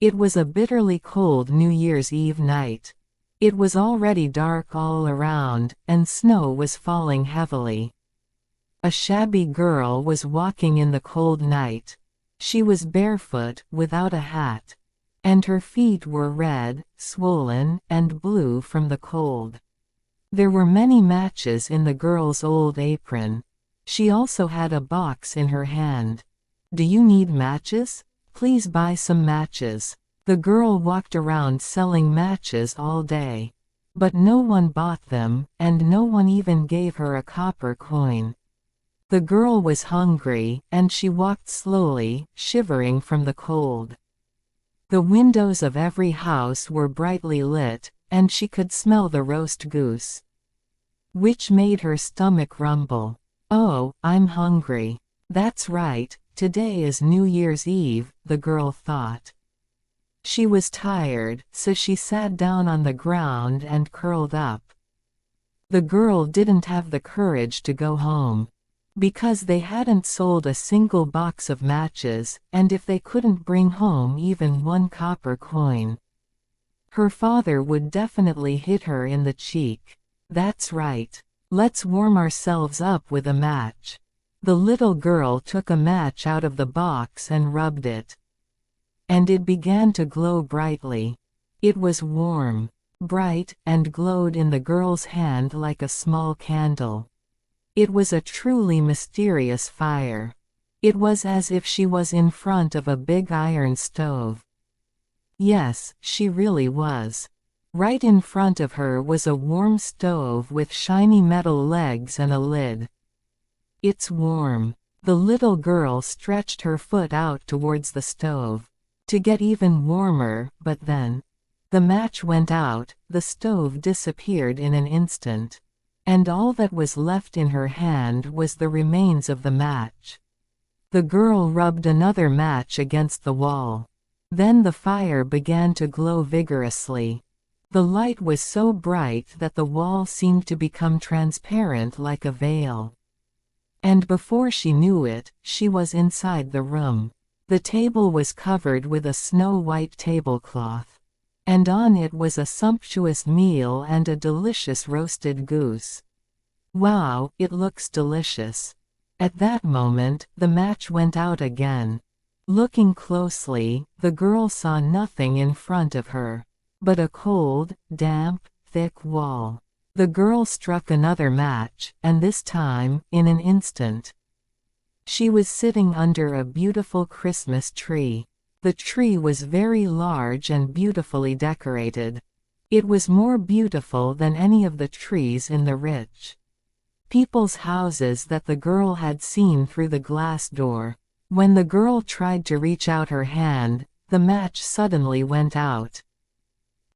It was a bitterly cold New Year's Eve night. It was already dark all around, and snow was falling heavily. A shabby girl was walking in the cold night. She was barefoot, without a hat. And her feet were red, swollen, and blue from the cold. There were many matches in the girl's old apron. She also had a box in her hand. "Do you need matches? Please buy some matches." The girl walked around selling matches all day. But no one bought them, and no one even gave her a copper coin. The girl was hungry, and she walked slowly, shivering from the cold. The windows of every house were brightly lit, and she could smell the roast goose, which made her stomach rumble. "Oh, I'm hungry. That's right, today is New Year's Eve," the girl thought. She was tired, so she sat down on the ground and curled up. The girl didn't have the courage to go home, because they hadn't sold a single box of matches, and if they couldn't bring home even one copper coin, her father would definitely hit her in the cheek. "That's right. Let's warm ourselves up with a match." The little girl took a match out of the box and rubbed it. And it began to glow brightly. It was warm, bright, and glowed in the girl's hand like a small candle. It was a truly mysterious fire. It was as if she was in front of a big iron stove. Yes, she really was. Right in front of her was a warm stove with shiny metal legs and a lid. "It's warm." The little girl stretched her foot out towards the stove to get even warmer, but then the match went out, the stove disappeared in an instant, and all that was left in her hand was the remains of the match. The girl rubbed another match against the wall. Then the fire began to glow vigorously. The light was so bright that the wall seemed to become transparent like a veil. And before she knew it, she was inside the room. The table was covered with a snow-white tablecloth, and on it was a sumptuous meal and a delicious roasted goose. "Wow, it looks delicious." At that moment, the match went out again. Looking closely, the girl saw nothing in front of her but a cold, damp, thick wall. The girl struck another match, and this time, in an instant, she was sitting under a beautiful Christmas tree. The tree was very large and beautifully decorated. It was more beautiful than any of the trees in the rich people's houses that the girl had seen through the glass door. When the girl tried to reach out her hand, the match suddenly went out.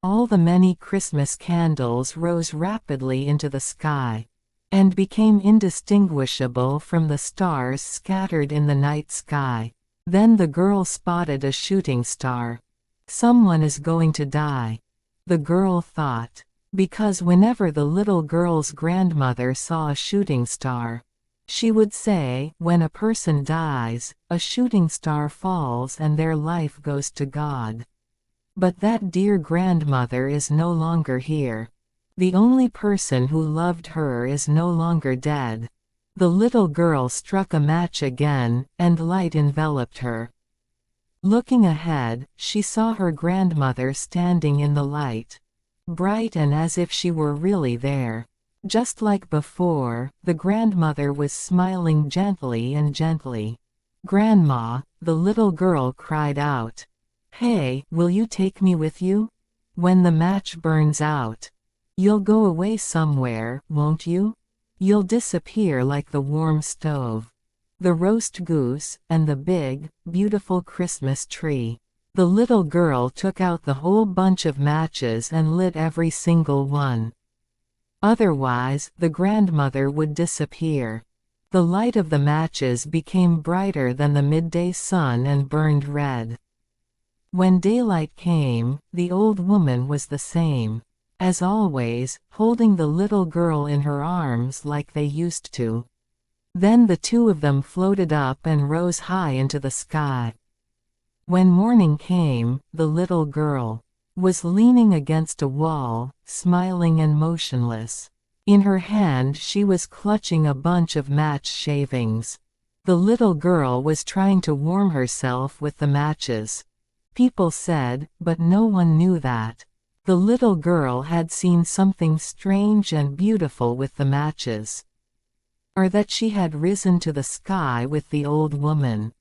All the many Christmas candles rose rapidly into the sky, and became indistinguishable from the stars scattered in the night sky. Then the girl spotted a shooting star. "Someone is going to die," the girl thought, because whenever the little girl's grandmother saw a shooting star, she would say, "When a person dies, a shooting star falls and their life goes to God." But that dear grandmother is no longer here. The only person who loved her is no longer dead. The little girl struck a match again, and light enveloped her. Looking ahead, she saw her grandmother standing in the light, bright and as if she were really there. Just like before, the grandmother was smiling gently and gently. "Grandma," the little girl cried out. "Hey, will you take me with you? When the match burns out, you'll go away somewhere, won't you? You'll disappear like the warm stove, the roast goose, and the big, beautiful Christmas tree." The little girl took out the whole bunch of matches and lit every single one. Otherwise, the grandmother would disappear. The light of the matches became brighter than the midday sun and burned red. When daylight came, the old woman was the same, as always, holding the little girl in her arms like they used to. Then the two of them floated up and rose high into the sky. When morning came, the little girl was leaning against a wall, smiling and motionless. In her hand she was clutching a bunch of match shavings. The little girl was trying to warm herself with the matches. People said, but no one knew that the little girl had seen something strange and beautiful with the matches, or that she had risen to the sky with the old woman.